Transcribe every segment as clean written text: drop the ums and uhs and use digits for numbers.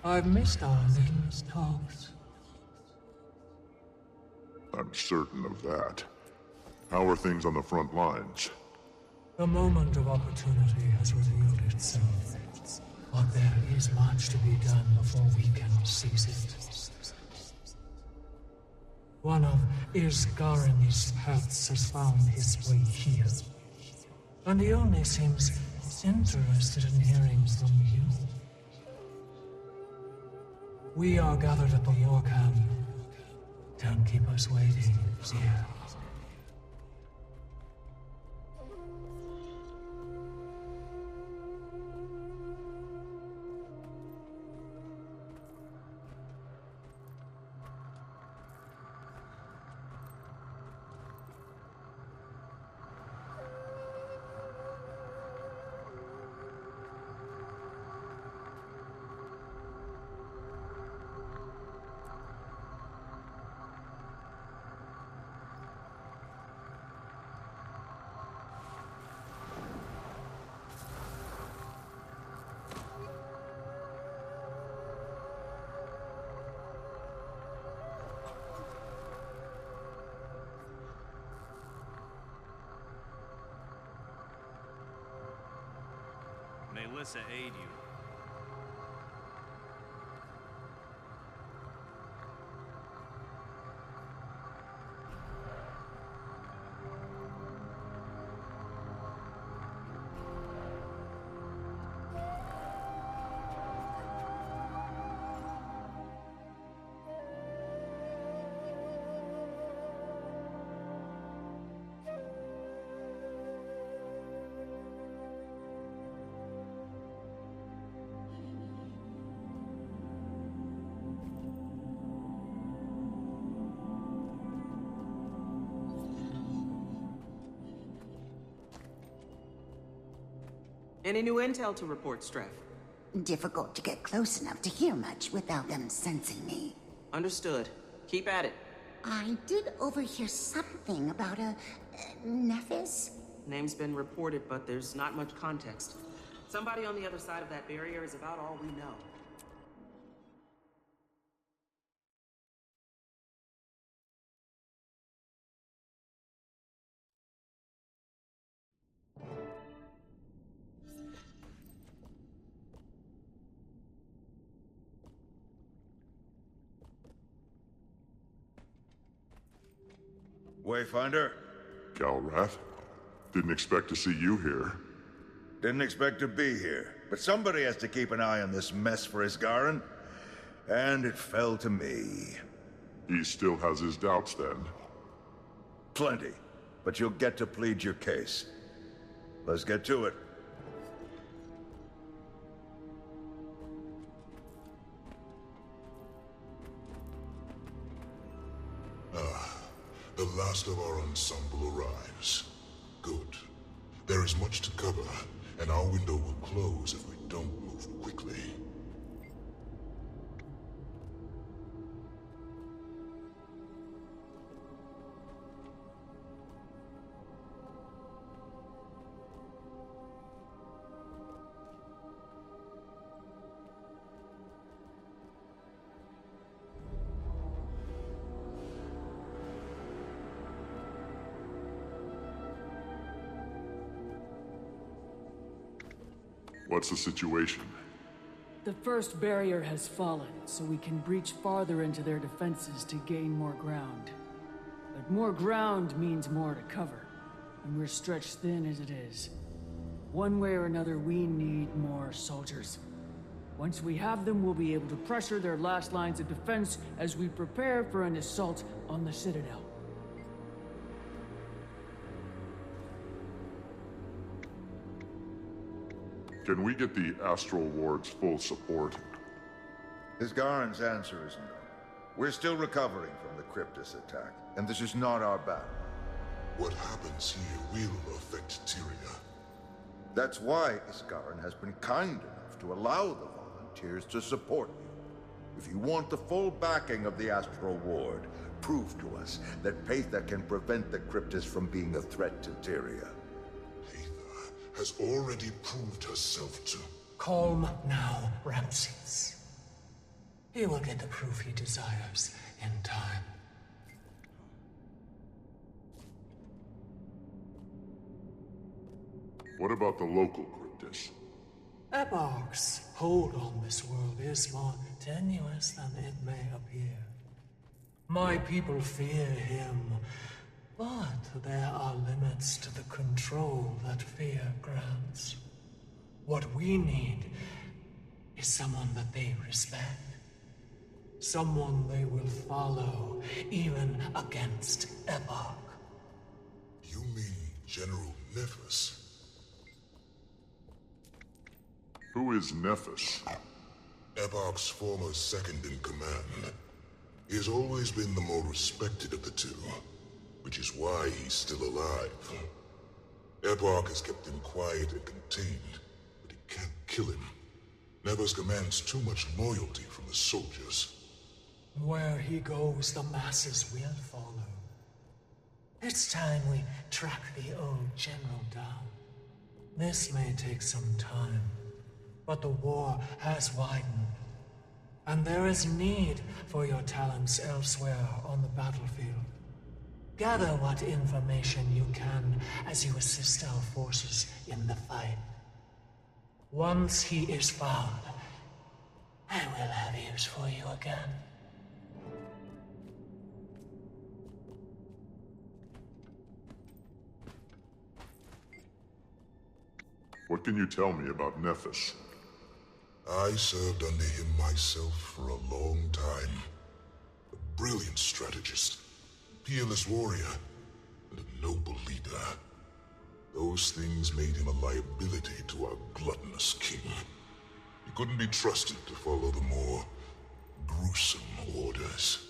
I've missed our little talks. I'm certain of that. How are things on the front lines? The moment of opportunity has revealed itself. But there is much to be done before we can seize it. One of Isgarin's paths has found his way here. And he only seems interested in hearing from you. We are gathered at the war camp. Don't keep us waiting here. May Lissa aid you. Any new intel to report, Streff? Difficult to get close enough to hear much without them sensing me. Understood. Keep at it. I did overhear something about a Nephis? Name's been reported, but there's not much context. Somebody on the other side of that barrier is about all we know. Wayfinder? Galrath? Didn't expect to see you here. Didn't expect to be here, but somebody has to keep an eye on this mess for Isgarin, and it fell to me. He still has his doubts then. Plenty, but you'll get to plead your case. Let's get to it. The last of our ensemble arrives. Good. There is much to cover, and our window will close if we don't move quickly. What's the situation? The first barrier has fallen, so we can breach farther into their defenses to gain more ground. But more ground means more to cover, and we're stretched thin as it is. One way or another, we need more soldiers. Once we have them, we'll be able to pressure their last lines of defense as we prepare for an assault on the Citadel. Can we get the Astral Ward's full support? Isgarin's answer is no. We're still recovering from the Cryptus attack, and this is not our battle. What happens here will affect Tyria. That's why Isgarin has been kind enough to allow the volunteers to support you. If you want the full backing of the Astral Ward, prove to us that Paitha can prevent the Cryptus from being a threat to Tyria. Paitha has already proved herself to... Calm now, Ramses. He will get the proof he desires in time. What about the local cryptis? Epoch's hold on this world is more tenuous than it may appear. My people fear him, but there are limits to the control that fear grants. What we need is someone that they respect. Someone they will follow, even against Epoch. You mean General Nephis? Who is Nephis? Epoch's former second-in-command. He has always been the more respected of the two, which is why he's still alive. Epoch has kept him quiet and contained, but he can't kill him. Nephis commands too much loyalty from the soldiers. Where he goes, the masses will follow. It's time we track the old general down. This may take some time, but the war has widened, and there is need for your talents elsewhere on the battlefield. Gather what information you can as you assist our forces in the fight. Once he is found, I will have use for you again. What can you tell me about Nephis? I served under him myself for a long time. A brilliant strategist, peerless warrior, and a noble leader. Those things made him a liability to our gluttonous king. He couldn't be trusted to follow the more gruesome orders.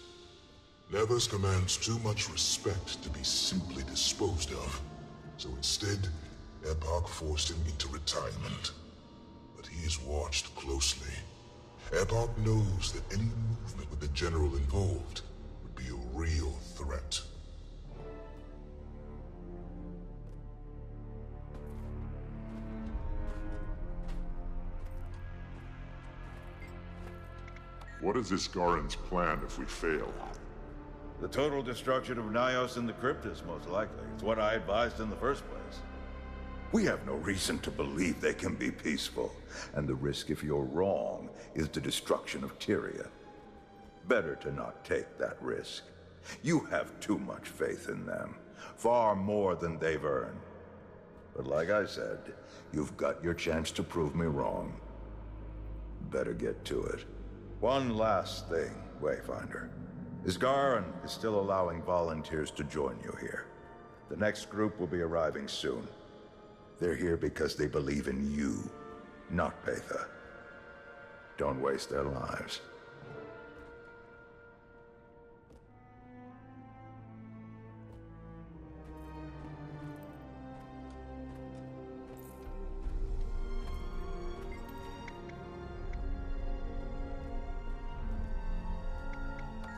Nephis commands too much respect to be simply disposed of. So instead, Epoch forced him into retirement. But he is watched closely. Epoch knows that any movement with the general involved would be a real threat. What is Iskaran's plan if we fail? The total destruction of Nyos and the Cryptis, most likely. It's what I advised in the first place. We have no reason to believe they can be peaceful, and the risk if you're wrong is the destruction of Tyria. Better to not take that risk. You have too much faith in them, far more than they've earned. But like I said, you've got your chance to prove me wrong. Better get to it. One last thing, Wayfinder. Isgaran is still allowing volunteers to join you here. The next group will be arriving soon. They're here because they believe in you, not Patha. Don't waste their lives.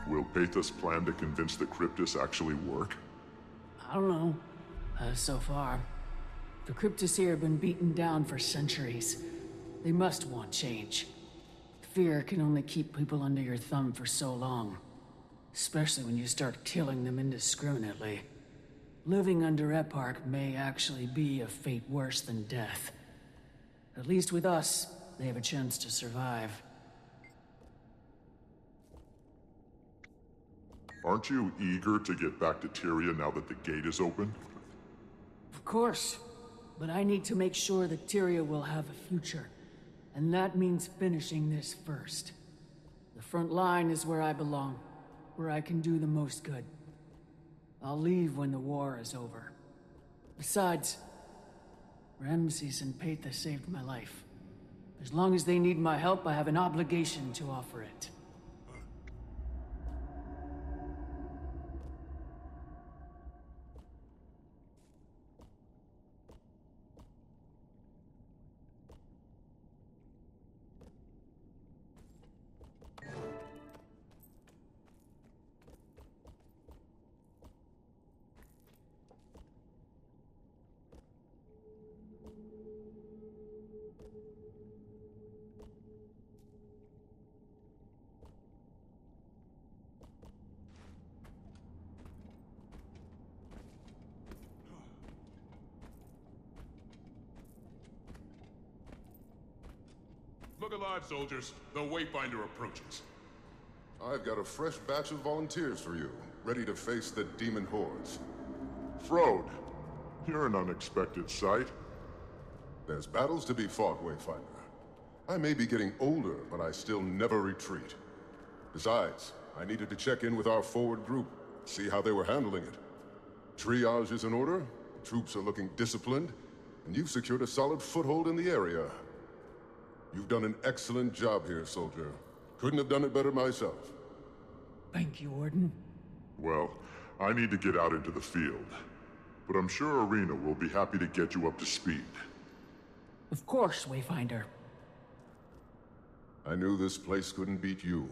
Will Patha's plan to convince the Cryptis actually work? I don't know. So far. The Cryptis here have been beaten down for centuries. They must want change. Fear can only keep people under your thumb for so long. Especially when you start killing them indiscriminately. Living under Epoch may actually be a fate worse than death. At least with us, they have a chance to survive. Aren't you eager to get back to Tyria now that the gate is open? Of course. But I need to make sure that Tyria will have a future. And that means finishing this first. The front line is where I belong. Where I can do the most good. I'll leave when the war is over. Besides, Ramses and Patha saved my life. As long as they need my help, I have an obligation to offer it. Look alive, soldiers. The Wayfinder approaches. I've got a fresh batch of volunteers for you, ready to face the demon hordes. Frode, you're an unexpected sight. There's battles to be fought, Wayfinder. I may be getting older, but I still never retreat. Besides, I needed to check in with our forward group, see how they were handling it. Triage is in order, the troops are looking disciplined, and you've secured a solid foothold in the area. You've done an excellent job here, soldier. Couldn't have done it better myself. Thank you, Warden. Well, I need to get out into the field. But I'm sure Arena will be happy to get you up to speed. Of course, Wayfinder. I knew this place couldn't beat you.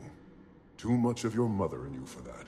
Too much of your mother in you for that.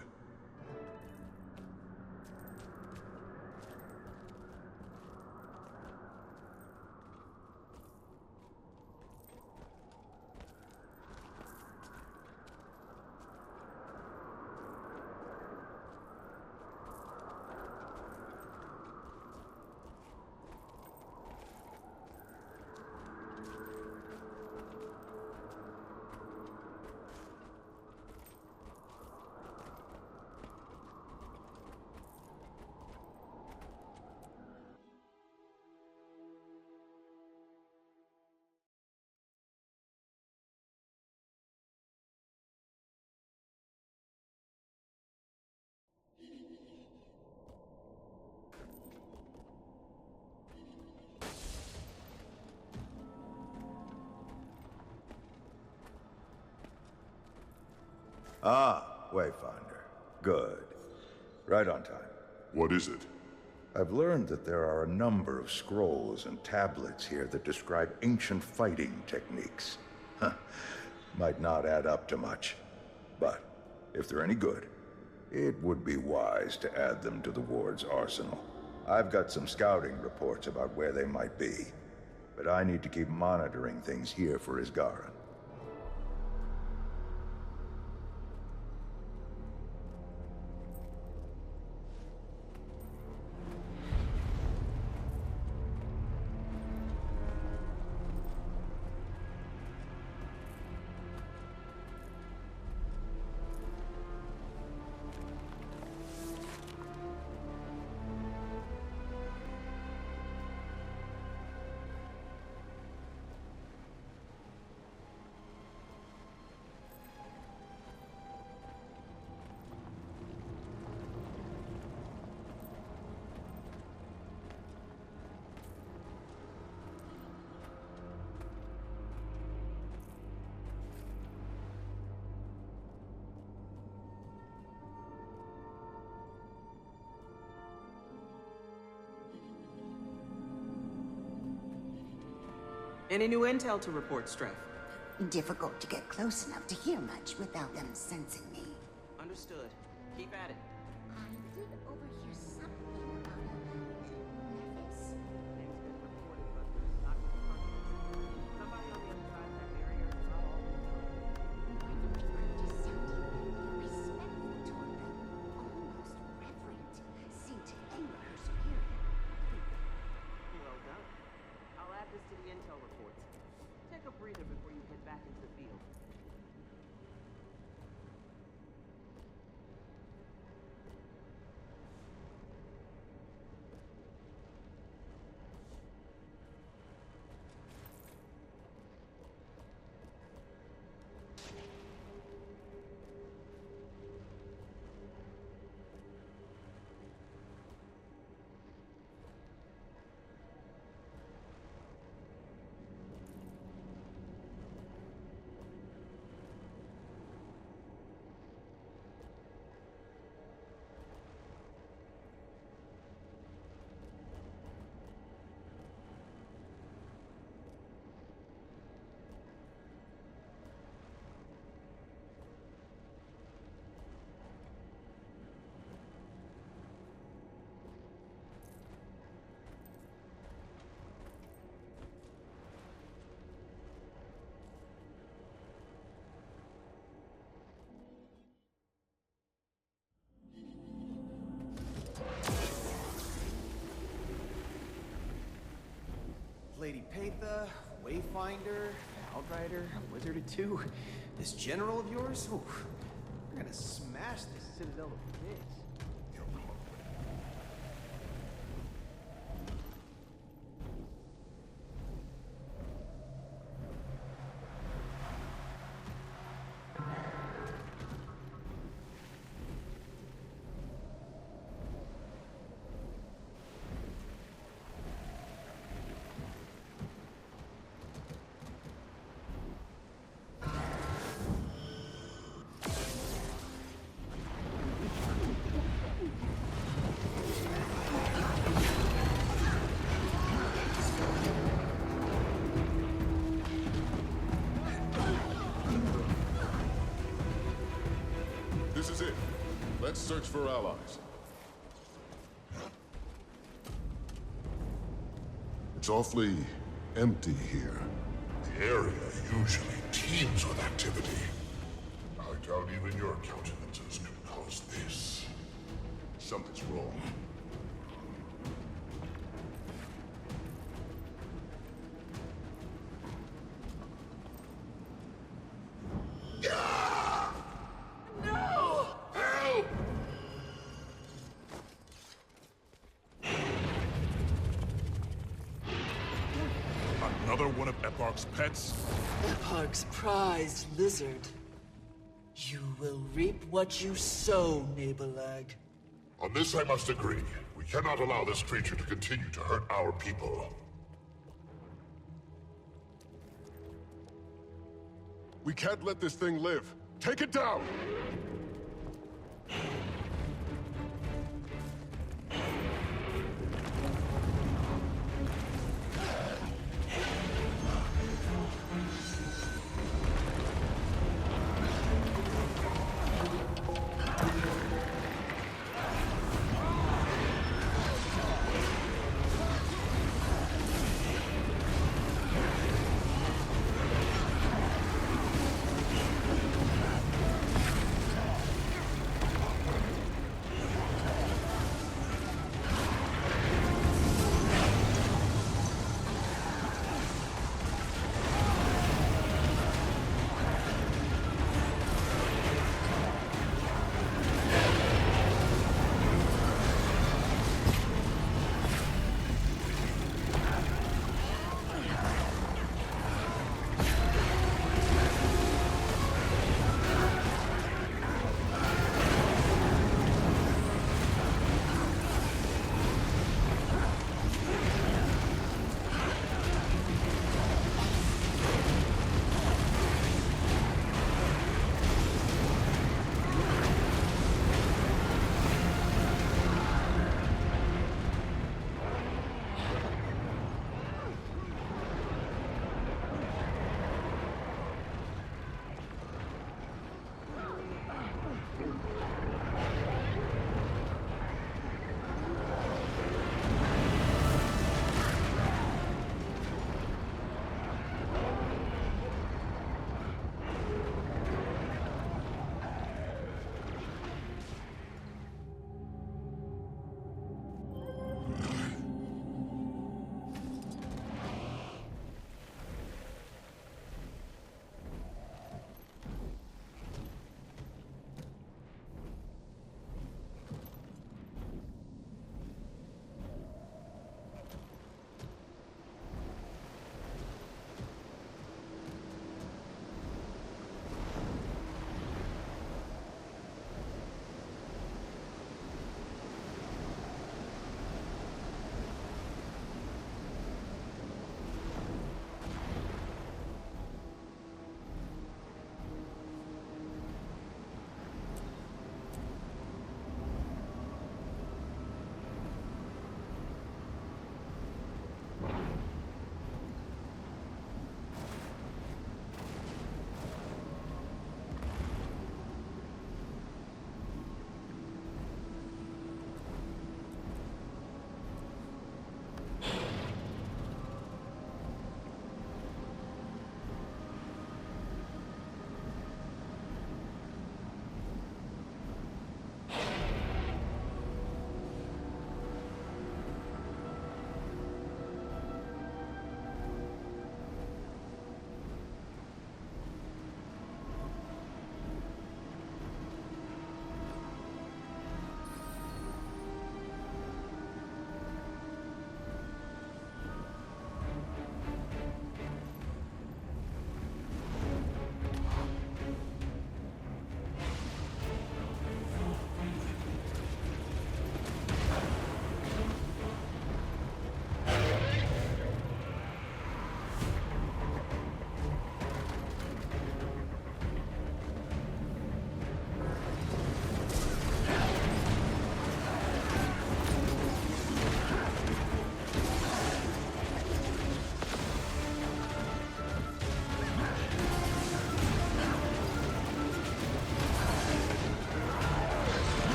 Ah, Wayfinder. Good. Right on time. What is it? I've learned that there are a number of scrolls and tablets here that describe ancient fighting techniques. Huh. Might not add up to much. But if they're any good, it would be wise to add them to the ward's arsenal. I've got some scouting reports about where they might be, but I need to keep monitoring things here for Isgarin. Any new intel to report, Streff? Difficult to get close enough to hear much without them sensing me. Understood. Keep at it. I did overhear something about a necklace. Name's been reported, but there's not much context. Somebody on the other side of that barrier is not all. Why don't you condescending, respectful toward them, almost reverent, seem to anger her superior. Well done. I'll add this to the intel reports. Take a breather before you head back into the field. Lady Patha, Wayfinder, Outrider, a wizard or two. This general of yours? Ooh, we're gonna smash this Citadel of this. This is it. Let's search for allies. It's awfully empty here. The area usually teems with activity. I doubt even your countenances can cause this. Something's wrong. Another one of Eparch's pets? Eparch's prized lizard. You will reap what you sow, Nabelag. On this I must agree. We cannot allow this creature to continue to hurt our people. We can't let this thing live. Take it down!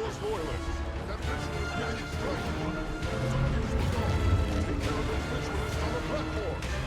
those loyalists. That ritual is getting its strike. Some of you should go. Take care of those ritualists on the platform.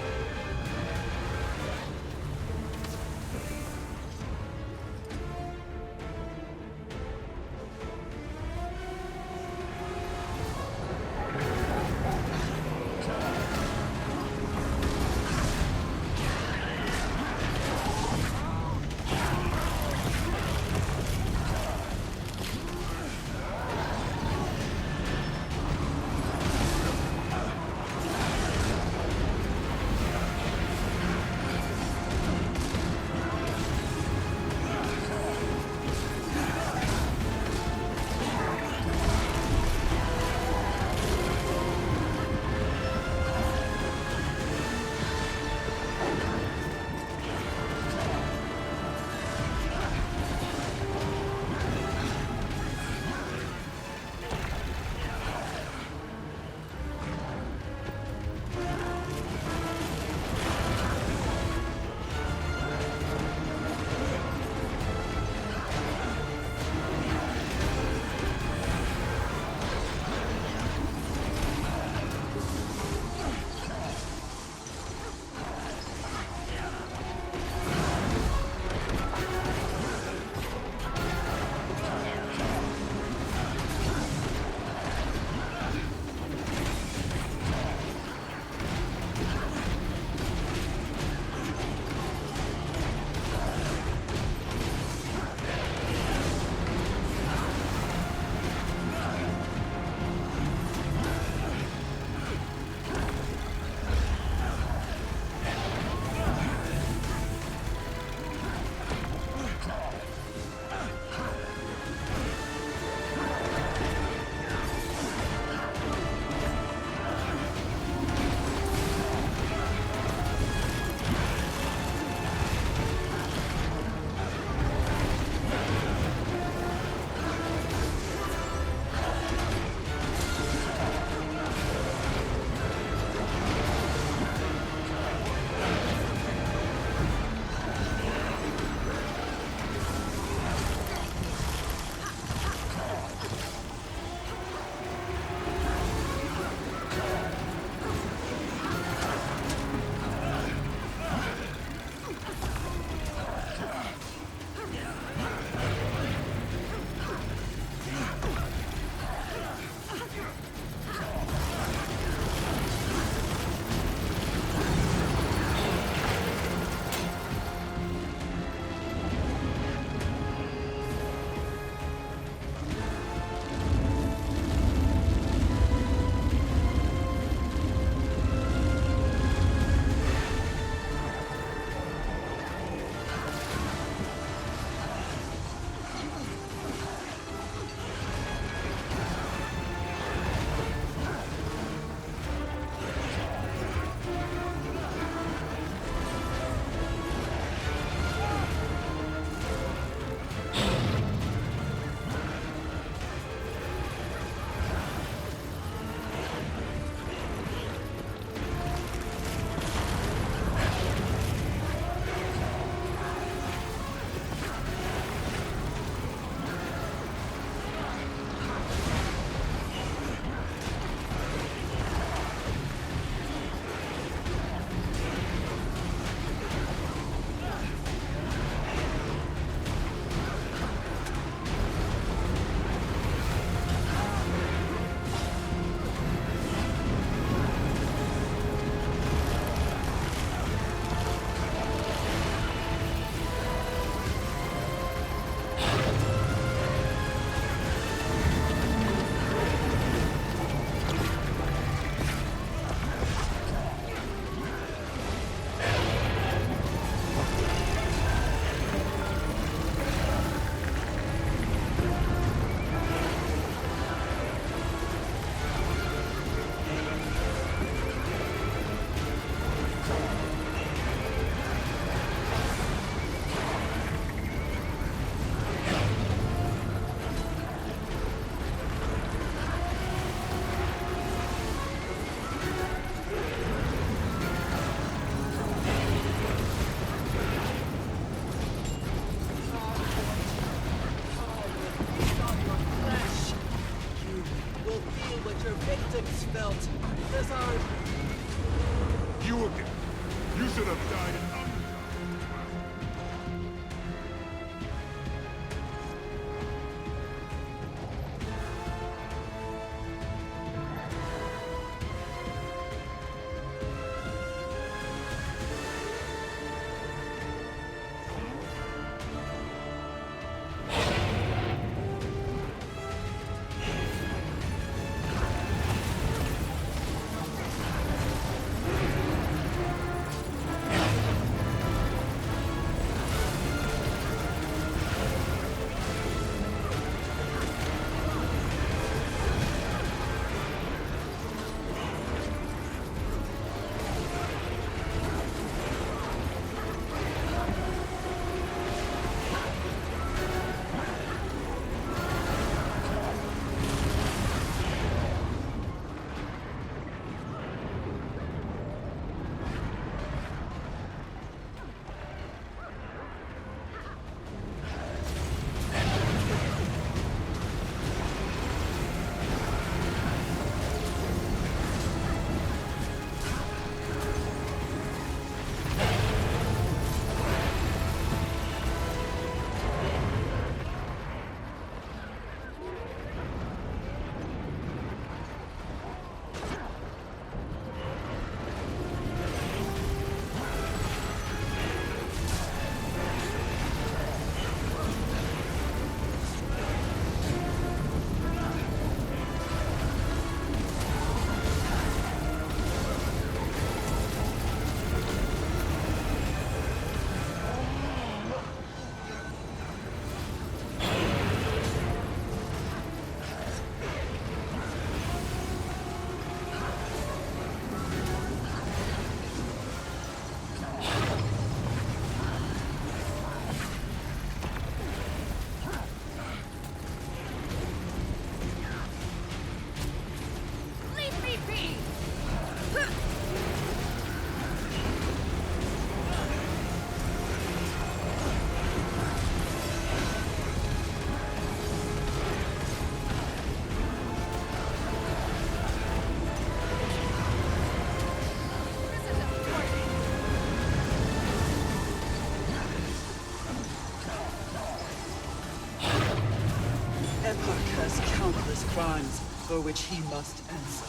Epoch has countless crimes for which he must answer.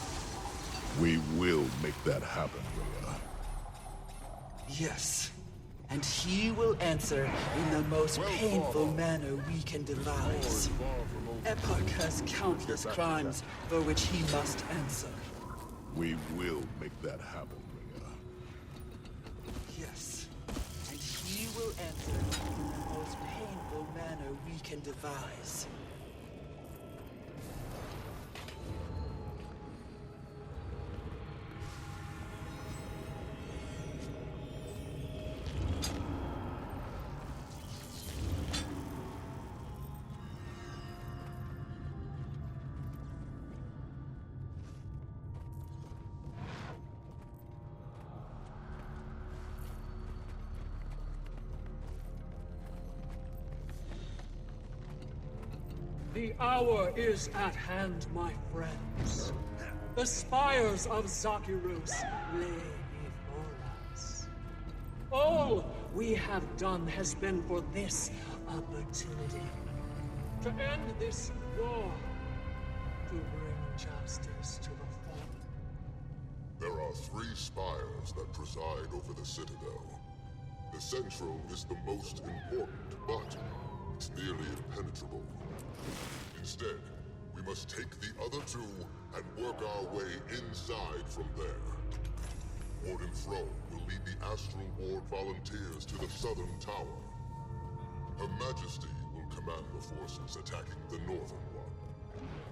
We will make that happen, Rhea. Yes. And he will answer in the most painful manner we can devise. Epoch has countless crimes for which he must answer. We will make that happen, Rhea. Yes. And he will answer in the most painful manner we can devise. The hour is at hand, my friends. The spires of Zakiros lay before us. All we have done has been for this opportunity. To end this war. To bring justice to the fallen. There are 3 spires that preside over the Citadel. The central is the most important, but it's nearly impenetrable. Instead, we must take the other 2 and work our way inside from there. Warden Throne will lead the Astral Ward volunteers to the southern tower. Her Majesty will command the forces attacking the northern one.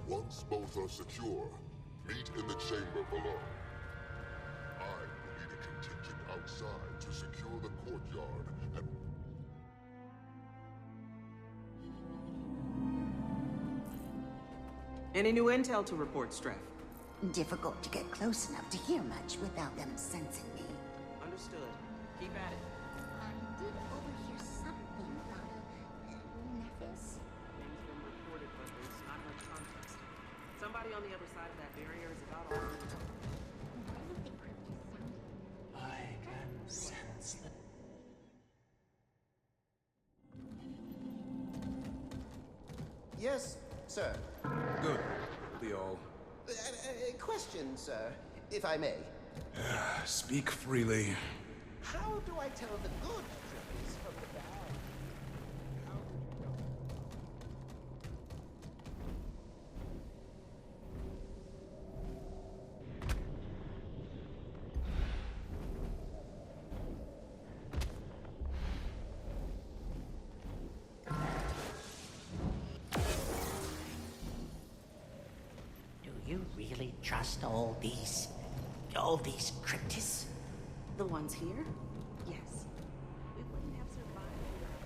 Once both are secure, meet in the chamber below. I will lead a contingent outside to secure the courtyard and... Any new intel to report, Straff? Difficult to get close enough to hear much without them sensing me. Understood. Keep at it. I did overhear something about Nephis. Things been reported, but there's not much context. Somebody on the other side of that barrier is about all we know. Why would they prove to sound? I can sense that. Yes, sir. Good. We all... Question, sir, if I may. Speak freely. How do I tell the good trippers from the bad? How do you know? Do you really trust all these cryptids? The ones here? Yes. We wouldn't have survived without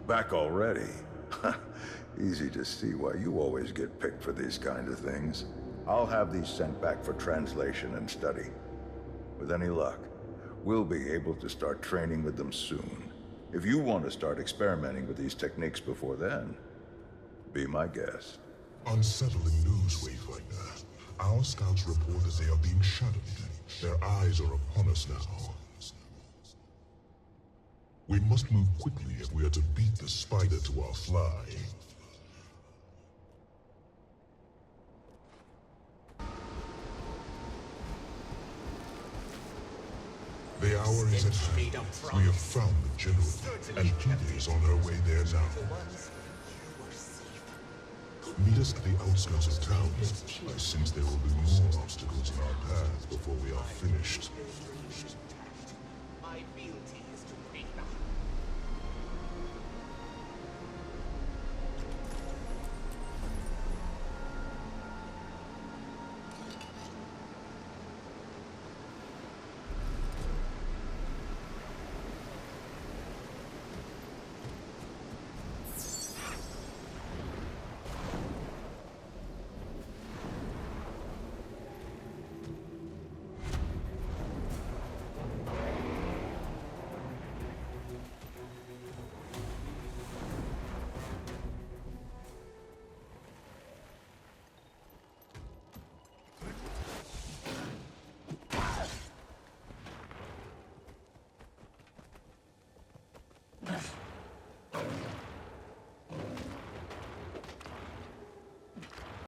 Back already? Easy to see why you always get picked for these kind of things. I'll have these sent back for translation and study. With any luck, we'll be able to start training with them soon. If you want to start experimenting with these techniques before then, be my guest. Unsettling news, Wayfinder. Our scouts report that they are being shadowed. Their eyes are upon us now. We must move quickly if we are to beat the spider to our fly. The hour is at hand. We have found the general, and Peter is on her way there now. Meet us at the outskirts of town. I sense there will be more obstacles in our path before we are finished.